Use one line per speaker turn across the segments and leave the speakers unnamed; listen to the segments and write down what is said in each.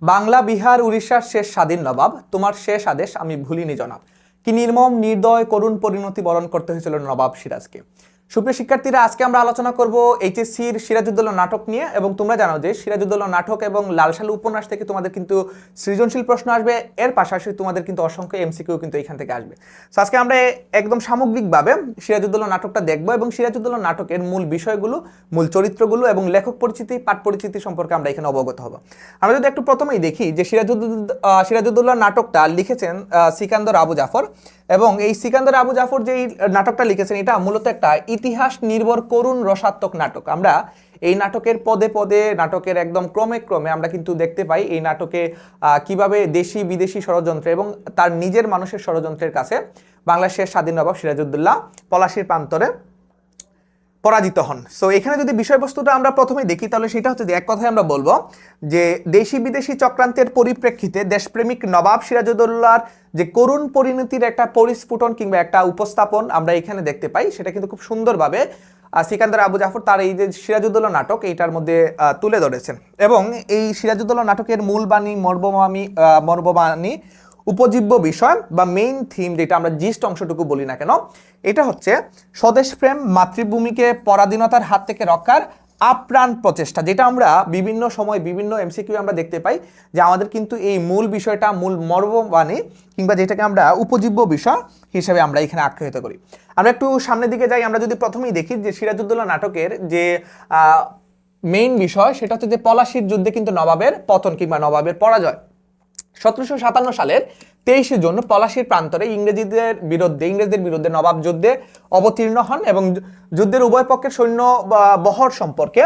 বাংলা বিহার উড়িষ্যার শেষ স্বাধীন নবাব, তোমার শেষ আদেশ আমি ভুলিনি জনাব। কি নির্মম নির্দয় করুণ পরিণতি বরণ করতে হয়েছিল নবাব সিরাজকে। সুপ্রিয় শিক্ষার্থীরা, আজকে আমরা আলোচনা করব এইচএসসির সিরাজউদ্দৌলা নাটক নিয়ে। এবং তোমরা জানো যে সিরাজউদ্দৌলা নাটক এবং লাল সালু উপন্যাস থেকে তোমাদের কিন্তু সৃজনশীল প্রশ্ন আসবে, এর পাশাপাশি তোমাদের কিন্তু অসংখ্য এমসিকিউ কিন্তু এখান থেকে আসবে। তো আজকে আমরা একদম সামগ্রিকভাবে সিরাজউদ্দৌলা নাটকটা দেখবো এবং সিরাজউদ্দৌলা নাটকের মূল বিষয়গুলো, মূল চরিত্রগুলো এবং লেখক পরিচিতি, পাঠ পরিচিতি সম্পর্কে আমরা এখানে অবগত হব। আমরা যদি একটু প্রথমেই দেখি যে সিরাজউদ্দৌলা নাটকটা লিখেছেন সিকান্দর আবু জাফর। এবং এই সিকান্দর আবু জাফর যে নাটকটা লিখেছেন, এটা মূলত একটা ইতিহাস নির্ভর করুণ রসাত্মক নাটক। আমরা এই নাটকের পদে পদে, নাটকের একদম ক্রমে ক্রমে আমরা কিন্তু দেখতে পাই এই নাটকে কিভাবে দেশি বিদেশি ষড়যন্ত্র এবং তার নিজের মানুষের ষড়যন্ত্রের কাছে বাংলাদেশের স্বাধীন নবাব সিরাজউদ্দৌলা পলাশীর প্রান্তরে পরাজিত হন। সো এখানে যদি বিষয়বস্তুটা আমরা প্রথমে দেখি, তাহলে সেটা হচ্ছে যে এক কথায় আমরা বলবো যে দেশি বিদেশি চক্রান্তের পরিপ্রেক্ষিতে দেশপ্রেমিক নবাব সিরাজউদ্দৌলার যে করুণ পরিণতির একটা পরিস্ফুটন কিংবা একটা উপস্থাপন আমরা এখানে দেখতে পাই, সেটা কিন্তু খুব সুন্দরভাবে সিকান্দার আবু জাফর তার এই যে সিরাজউদ্দৌলা নাটক এইটার মধ্যে তুলে ধরেছেন। এবং এই সিরাজউদ্দৌলা নাটকের মূল বাণী, মর্মবাণী, উপজীব্য বিষয় বা মেইন থিম, যেটা আমরা জিস্ট অংশটুকু বলি না কেন, এটা হচ্ছে স্বদেশপ্রেম, মাতৃভূমিকে পরাধীনতার হাত থেকে রক্ষার আপ্রাণ প্রচেষ্টা। যেটা আমরা বিভিন্ন সময় বিভিন্ন এমসিকিউ আমরা দেখতে পাই যে আমাদের কিন্তু এই মূল বিষয়টা, মূল মর্মবাণী কিংবা যেটাকে আমরা উপজীব্য বিষয় হিসেবে আমরা এখানে আখ্যায়িত করি। আমরা একটু সামনের দিকে যাই। আমরা যদি প্রথমেই দেখি যে সিরাজউদ্দৌলা নাটকের যে মেইন বিষয়, সেটা হচ্ছে যে পলাশীর যুদ্ধে কিন্তু নবাবের পতন কিংবা নবাবের পরাজয়। 1757 সালের 23 জুন পলাশীর প্রান্তরে ইংরেজদের বিরুদ্ধে নবাব যুদ্ধে অবতীর্ণ হন এবং যুদ্ধের উভয় পক্ষের সৈন্য বহর সম্পর্কে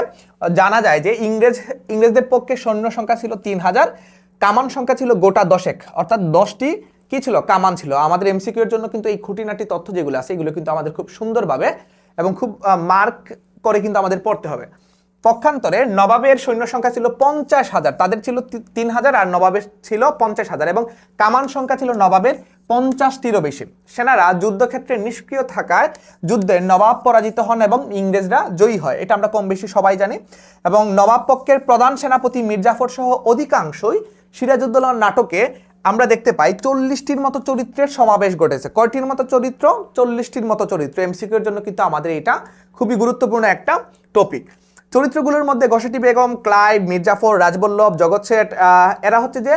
জানা যায় যে ইংরেজদের পক্ষে সৈন্য সংখ্যা ছিল 3000, কামান সংখ্যা ছিল গোটা 10, অর্থাৎ 10টি কি ছিল, কামান ছিল। আমাদের এমসিকিউ এর জন্য কিন্তু এই খুঁটিনাটি তথ্য যেগুলো আছে এগুলো কিন্তু আমাদের খুব সুন্দরভাবে এবং খুব মার্ক করে কিন্তু আমাদের পড়তে হবে। পক্ষান্তরে নবাবের সৈন্য সংখ্যা ছিল 50,000, তাদের ছিল 3000 আর নবাবের ছিল 50,000 এবং কামান সংখ্যা ছিল নবাবের 50টিরও বেশি। সেনারা যুদ্ধক্ষেত্রে নিষ্ক্রিয় থাকায় যুদ্ধে নবাব পরাজিত হন এবং ইংরেজরা জয়ী হয়, এটা আমরা কম বেশি সবাই জানি। এবং নবাব পক্ষের প্রধান সেনাপতি মীর জাফর সহ অধিকাংশই সিরাজউদ্দৌলা নাটকে আমরা দেখতে পাই 40টির মতো চরিত্রের সমাবেশ ঘটেছে। কয়টির মতো চরিত্র? 40টির মতো চরিত্র। এমসিকিউ এর জন্য কিন্তু আমাদের এটা খুবই গুরুত্বপূর্ণ একটা টপিক। চরিত্রগুলোর মধ্যে ঘসেটি বেগম, ক্লাইভ, মীর জাফর, রাজবল্লভ, জগৎ শেঠ, এরা হচ্ছে যে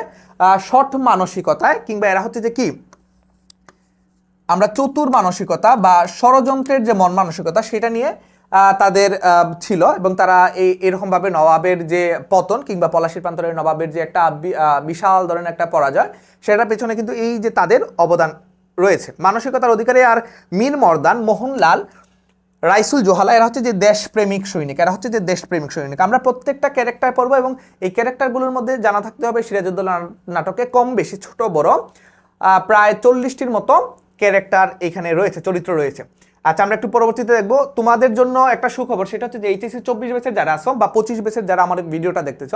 শঠ মানসিকতায় কিংবা এরা হচ্ছে যে কি, আমরা চতুর মানসিকতা বা ষড়যন্ত্রের যে মন মানসিকতা সেটা নিয়ে তাদের ছিল। এবং তারা এরকমভাবে নবাবের যে পতন কিংবা পলাশীর প্রান্তরের নবাবের যে একটা বিশাল ধরনের একটা পরাজয়, সেটার পেছনে কিন্তু এই যে তাদের অবদান রয়েছে। মানসিকতার অধিকারী আর মীর মর্দান, মোহনলাল, রাইসুল জোহালা, এরা হচ্ছে যে দেশপ্রেমিক সৈনিক। আমরা প্রত্যেকটা ক্যারেক্টার পড়বো এবং এই ক্যারেক্টারগুলোর মধ্যে জানা থাকতে হবে সিরাজউদ্দৌলা নাটকে কম বেশি ছোট বড় প্রায় 40টির মতো ক্যারেক্টার এখানে রয়েছে, চরিত্র রয়েছে। আচ্ছা, আমরা একটু পরবর্তীতে দেখবো। তোমাদের জন্য একটা সুখবর, সেটা হচ্ছে যে এইচএসসি 24 ব্যাচের যারা আছো বা 25 ব্যাচের যারা আমাদের ভিডিওটা দেখতেছ,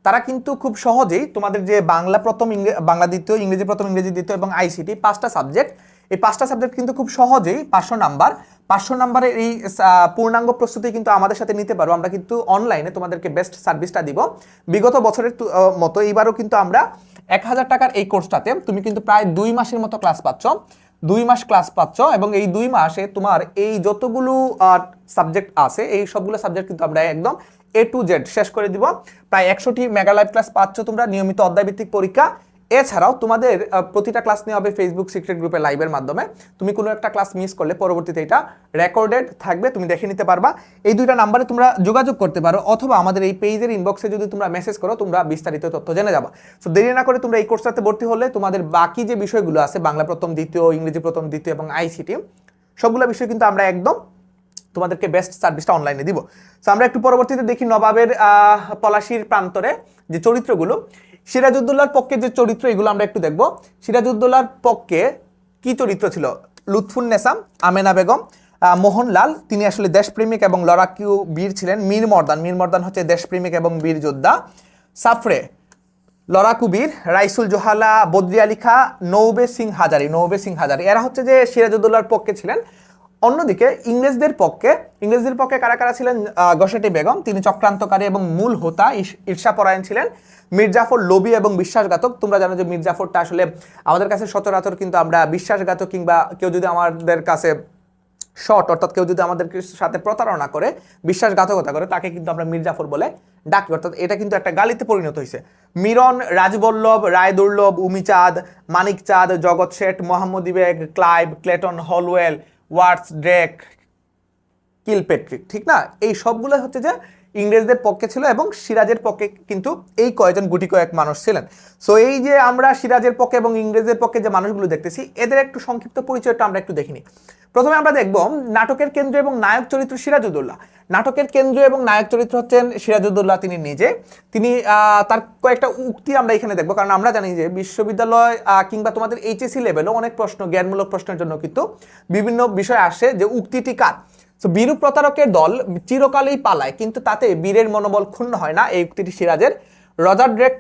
তারা কিন্তু খুব সহজেই তোমাদের যে বাংলা প্রথম, বাংলা দ্বিতীয়, ইংরেজি প্রথম, ইংরেজি দ্বিতীয় এবং আইসিটি 5টা সাবজেক্ট, এই 5টা সাবজেক্ট কিন্তু খুব সহজেই 500 নাম্বারের এই পূর্ণাঙ্গ প্রস্তুতি কিন্তু আমাদের সাথে নিতে পারো। আমরা কিন্তু অনলাইনে তোমাদেরকে বেস্ট সার্ভিসটা দিব। বিগত বছরের মতো এইবারও কিন্তু আমরা 1000 টাকার এই কোর্সটাতে তুমি কিন্তু প্রায় 2 মাসের মতো ক্লাস পাচ্ছ, 2 মাস ক্লাস পাচ্ছ। এবং এই 2 মাসে তোমার এই যতগুলো সাবজেক্ট আছে এই সবগুলো সাবজেক্ট কিন্তু আমরা একদম A to Z শেষ করে দিব। প্রায় 100টি মেগা লাইভ ক্লাস পাচ্ছ তোমরা, নিয়মিত অধ্যায়ভিত্তিক পরীক্ষা। এছাড়াও তোমাদের প্রতিটা ক্লাস নেওয়া হবে ফেসবুক সিক্রেট গ্রুপে লাইভের মাধ্যমে। তুমি কোনো একটা ক্লাস মিস করলে পরবর্তীতে এটা রেকর্ডেড থাকবে, তুমি দেখে নিতে পারবা। এই 2টা নাম্বারে তোমরা যোগাযোগ করতে পারো, অথবা আমাদের এই পেজের ইনবক্সে যদি তোমরা মেসেজ করো, তোমরা বিস্তারিত তথ্য জেনে যাবা। সো দেরি না করে তোমরা এই কোর্সটাতে ভর্তি হলে তোমাদের বাকি যে বিষয়গুলো আছে, বাংলা প্রথম দ্বিতীয়, ইংরেজি প্রথম দ্বিতীয় এবং আইসিটি, সবগুলো বিষয় কিন্তু আমরা একদম তোমাদেরকে বেস্ট সার্ভিসটা অনলাইনে দিব। সো আমরা একটু পরবর্তীতে দেখি নবাবের পলাশীর প্রান্তরে যে চরিত্রগুলো। সিরাজউদ্দৌলার পক্ষে যে চরিত্র, এগুলো আমরা একটু দেখব। সিরাজউদ্দৌলার পক্ষে কি চরিত্র ছিল? লুৎফুন্নেসা, আমেনা বেগম, মোহনলাল, তিনি আসলে দেশপ্রেমিক এবং লড়াকু বীর ছিলেন। মীর মর্দান হচ্ছে দেশপ্রেমিক এবং বীর যোদ্ধা। সাফরে, লড়াকু বীর। রাইসুল জোহালা, বদ্রি আলী খা, নৌবে সিং হাজারি, এরা হচ্ছে যে সিরাজউদ্দৌলার পক্ষে ছিলেন। অন্যদিকে ইংরেজদের পক্ষে কারা কারা ছিলেন? ঘসেটি বেগম, তিনি চক্রান্তকারী এবং মূল হোতা, ঈর্ষাপরায়ণ ছিলেন। মীর জাফর লোভী এবং বিশ্বাসঘাতক। তোমরা জানো যে মীর জাফরটা আসলে আমাদের কাছে সচরাচর কিন্তু আমরা বিশ্বাসঘাতক কিংবা কেউ যদি আমাদের কাছে শর্ট অর্থাৎ কেউ যদি আমাদের সাথে প্রতারণা করে বিশ্বাসঘাতকতা করে তাকে কিন্তু আমরা মীর জাফর বলে ডাকি, অর্থাৎ এটা কিন্তু একটা গালিতে পরিণত হয়েছে। মিরন, রাজবল্লভ, রায়দুর্লভ, উমিচাঁদ, মানিক চাঁদ, জগৎ শেঠ, মোহাম্মদী বেগ, ক্লাইভ, ক্লেটন, হলওয়েল, ওয়াটস, ড্রেক, কিলপেট্রিক, ঠিক না? এই সবগুলো হচ্ছে যে ইংরেজদের পক্ষে ছিল এবং সিরাজের পক্ষে কিন্তু এই কয়েকজন গুটি কয়েক মানুষ ছিলেন। সো এই যে আমরা সিরাজের পক্ষে এবং ইংরেজদের পক্ষে যে মানুষগুলো দেখতেছি এদের একটু সংক্ষিপ্ত পরিচয়টা আমরা একটু দেখিনি। প্রথমে আমরা দেখব নাটকের কেন্দ্র এবং নায়ক চরিত্র সিরাজউদ্দৌলা। নাটকের কেন্দ্র এবং নায়ক চরিত্র হচ্ছেন সিরাজউদ্দৌলা তিনি নিজে। তিনি তার কয়েকটা উক্তি আমরা এখানে দেখবো, কারণ আমরা জানি যে বিশ্ববিদ্যালয় কিংবা তোমাদের এইচএসসি লেভেলও অনেক প্রশ্ন, জ্ঞানমূলক প্রশ্নের জন্য কিন্তু বিভিন্ন বিষয় আসে যে উক্তিটি কার। তো বীরু প্রতারকের দল চিরকালেই পালায় কিন্তু তাতে বীরের মনোবল ক্ষুণ্ণ হয় না, এই উক্তিটি সিরাজের। রজার ড্রেক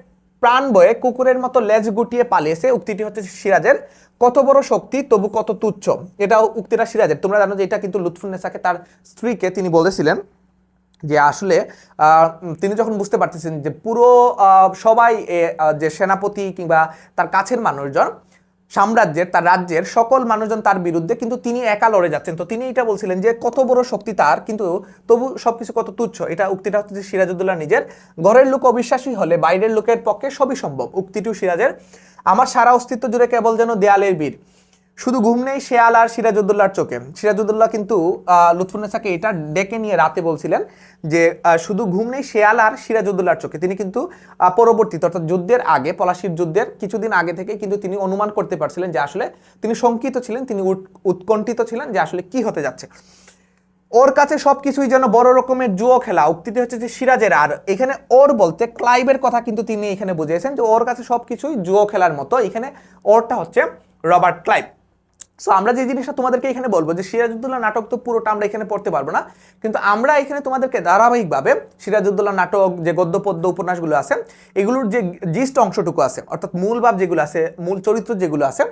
প্রাণ বয়ে কুকুরের মতো লেজ গুটিয়ে পালিয়েছে, উক্তিটি হচ্ছে সিরাজের। কত বড় শক্তি তবু কত তুচ্ছ, এটা উক্তিটা সিরাজের। তোমরা জানো যে এটা কিন্তু লুৎফুন্নেসাকে তার স্ত্রীকে তিনি বলেছিলেন যে আসলে তিনি যখন বুঝতে পারতেছেন যে পুরো সবাই যে সেনাপতি কিংবা তার কাছের মানুষজন সাম্রাজ্যের তার রাজ্যের সকল মানুষজন তার বিরুদ্ধে, কিন্তু তিনি একা লড়ে যাচ্ছেন, তো তিনি এটা বলছিলেন যে কত বড় শক্তি তার কিন্তু তবু সবকিছু কত তুচ্ছ। এটা উক্তিটা হচ্ছে সিরাজউদ্দৌলা নিজের। ঘরের লোক অবিশ্বাসী হলে বাইরের লোকের পক্ষে সবই সম্ভব, উক্তিটিও সিরাজের। আমার সারা অস্তিত্ব জুড়ে কেবল যেন দেয়ালের বীর, শুধু ঘুম নেই শেয়াল আর সিরাজউদ্দৌলার চোখে। সিরাজউদ্দৌলা কিন্তু লুৎফুন্নেসাকে এটা ডেকে নিয়ে রাতে বলছিলেন যে শুধু ঘুম নেই শেয়াল আর সিরাজউদ্দৌলার চোখে। তিনি কিন্তু পরবর্তীতে অর্থাৎ যুদ্ধের আগে, পলাশির যুদ্ধের কিছুদিন আগে থেকে কিন্তু তিনি অনুমান করতে পারছিলেন যে আসলে তিনি শঙ্কিত ছিলেন, তিনি উৎকণ্ঠিত ছিলেন যে আসলে কি হতে যাচ্ছে। ওর কাছে সবকিছুই যেন বড় রকমের জুয়ো খেলা, উক্তিটি হচ্ছে যে সিরাজের। আর এখানে ওর বলতে ক্লাইভের কথা কিন্তু তিনি এখানে বুঝিয়েছেন যে ওর কাছে সবকিছুই জুয়ো খেলার মতো। এখানে ওরটা হচ্ছে রবার্ট ক্লাইভ। সো আমরা যে জিনিসটা তোমাদেরকে এখানে বলবো যে সিরাজউদ্দৌলা নাটক তো পুরোটা আমরা এখানে পড়তে পারবো না, কিন্তু আমরা এখানে তোমাদেরকে ধারাবাহিকভাবে সিরাজউদ্দৌলা নাটক যে গদ্য পদ্য উপন্যাসগুলো আছে এগুলোর যে জিস্ট অংশটুকু আছে অর্থাৎ মূল ভাব যেগুলো আছে, মূল চরিত্র যেগুলো আছে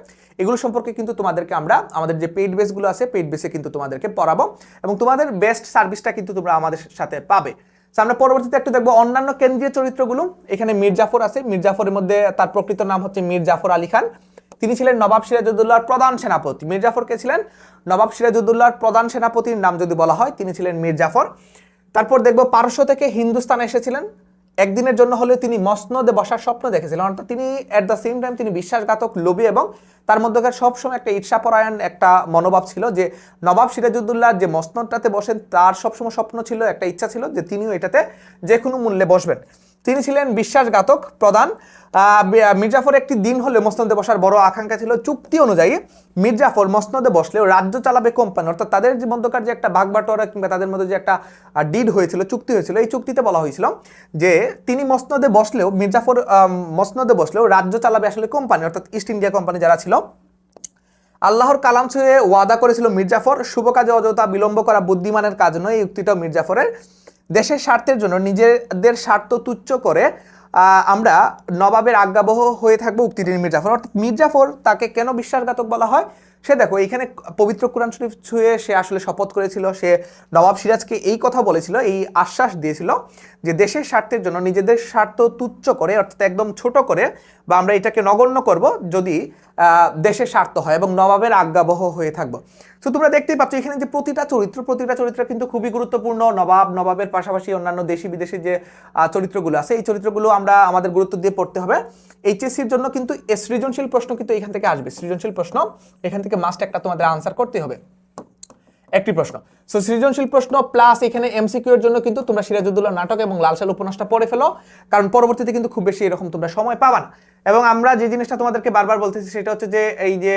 এগুলো সম্পর্কে কিন্তু তোমাদেরকে আমরা আমাদের যে পেইড বেসগুলো আছে পেইড বেসে কিন্তু তোমাদেরকে পড়াবো এবং তোমাদের বেস্ট সার্ভিসটা কিন্তু তোমরা আমাদের সাথে পাবে। আমরা পরবর্তীতে একটু দেখবো অন্যান্য কেন্দ্রীয় চরিত্রগুলো। এখানে মীর জাফর আছে, মীর জাফরের মধ্যে তার প্রকৃত নাম হচ্ছে মীর জাফর আলী খান। তিনি ছিলেন নবাব সিরাজউদ্দৌলার প্রধান সেনাপতি। মীর জাফর কে ছিলেন? নবাব সিরাজউদ্দৌলার প্রধান সেনাপতির নাম যদি বলা হয় তিনি ছিলেন মীর জাফর। তারপর দেখব পারস্য থেকে হিন্দুস্তানে এসেছিলেন, একদিনের জন্য হলেও তিনি মসনদে বসার স্বপ্ন দেখেছিলেন। অর্থাৎ তিনি এট দ্য সেম টাইম তিনি বিশ্বাসঘাতক, লোভী এবং তার মধ্যকার সবসময় একটা ঈর্ষাপরায়ণ একটা মনোভাব ছিল যে নবাব সিরাজউদ্দৌলা যে মসনদটাতে বসেন তার সবসময় স্বপ্ন ছিল, একটা ইচ্ছা ছিল যে তিনিও এটাতে যে কোনো মূল্যে বসবেন। তিনি ছিলেন বিশ্বাসঘাতক প্রধান। মীর জাফর একটি দিন হলে মসনদে বসার বড় আকাঙ্ক্ষা ছিল। চুক্তি অনুযায়ী মীর জাফর মসনদে বসলেও রাজ্য চালাবে কোম্পানি, অর্থাৎ তাদের যে মধ্যকার যে একটা ভাগবাটোয়ারা কিংবা তাদের মধ্যে যে একটা ডিড হয়েছিল, চুক্তি হয়েছিল, এই চুক্তিতে বলা হয়েছিল যে তিনি মসনদে বসলেও, মীর জাফর মসনদে বসলেও রাজ্য চালাবে আসলে কোম্পানি, অর্থাৎ ইস্ট ইন্ডিয়া কোম্পানি যারা ছিল। আল্লাহর কালাম ছুঁয়ে ওয়াদা করেছিল মীর জাফর, শুভ কাজে অযথা বিলম্ব করা বুদ্ধিমানের কাজ নয়, এই উক্তিটাও মীর জাফরের। দেশের স্বার্থের জন্য নিজেদের স্বার্থ তুচ্ছ করে আমরা নবাবের আজ্ঞাবহ হয়ে থাকবো, উক্তিটি মীর জাফর। অর্থাৎ মীর জাফর তাকে কেন বিশ্বাসঘাতক বলা হয়? সে দেখো এখানে পবিত্র কুরআন শরীফ ছুঁয়ে সে আসলে শপথ করেছিল, সে নবাব সিরাজকে এই কথা বলেছিল, এই আশ্বাস দিয়েছিল যে দেশের স্বার্থের জন্য নিজেদের স্বার্থ তুচ্ছ করে অর্থাৎ একদম ছোট করে বা আমরা এটাকে নগণ্য করব যদি দেশের স্বার্থ হয় এবং নবাবের আজ্ঞাবহ হয়ে থাকবো। তো তোমরা দেখতেই পাচ্ছ এখানে যে প্রতিটা চরিত্র কিন্তু খুবই গুরুত্বপূর্ণ। নবাবের পাশাপাশি অন্যান্য দেশি বিদেশি যে চরিত্রগুলো আছে এই চরিত্রগুলো আমরা আমাদের গুরুত্ব দিয়ে পড়তে হবে। এইচএসসির জন্য কিন্তু সৃজনশীল প্রশ্ন কিন্তু এখান থেকে আসবে, সৃজনশীল প্রশ্ন এখান থেকে মাস্ট একটা তোমাদের আনসার করতে হবে, একটি প্রশ্ন। সো সৃজনশীল প্রশ্ন প্লাস এখানে এমসিকিউ এর জন্য কিন্তু তোমরা সিরাজউদ্দৌলা নাটক এবং লাল সাল উপন্যাসটা পড়ে ফেলো, কারণ পরবর্তীতে কিন্তু খুব বেশি এরকম তোমরা সময় পাবা না। এবং আমরা যে জিনিসটা তোমাদেরকে বারবার বলতেছি সেটা হচ্ছে যে এই যে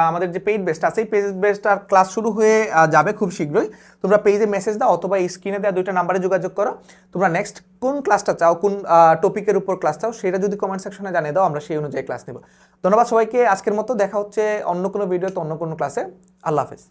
আমাদের যে পেইড বেসটা আছে এই পেইড বেসটার ক্লাস শুরু হয়ে যাবে খুব শীঘ্রই। তোমরা পেজে মেসেজ দাও অথবা স্ক্রিনে দেওয়া দুইটা নাম্বারে যোগাযোগ করো। তোমরা নেক্সট কোন ক্লাসটা চাও, কোন টপিকের উপর ক্লাস চাও সেটা যদি কমেন্ট সেকশনে জানিয়ে দাও, আমরা সেই অনুযায়ী ক্লাস নেব। ধন্যবাদ সবাইকে, আজকের মতো দেখা হচ্ছে অন্য কোনো ভিডিওতে অন্য কোনো ক্লাসে। আল্লাহ হাফেজ।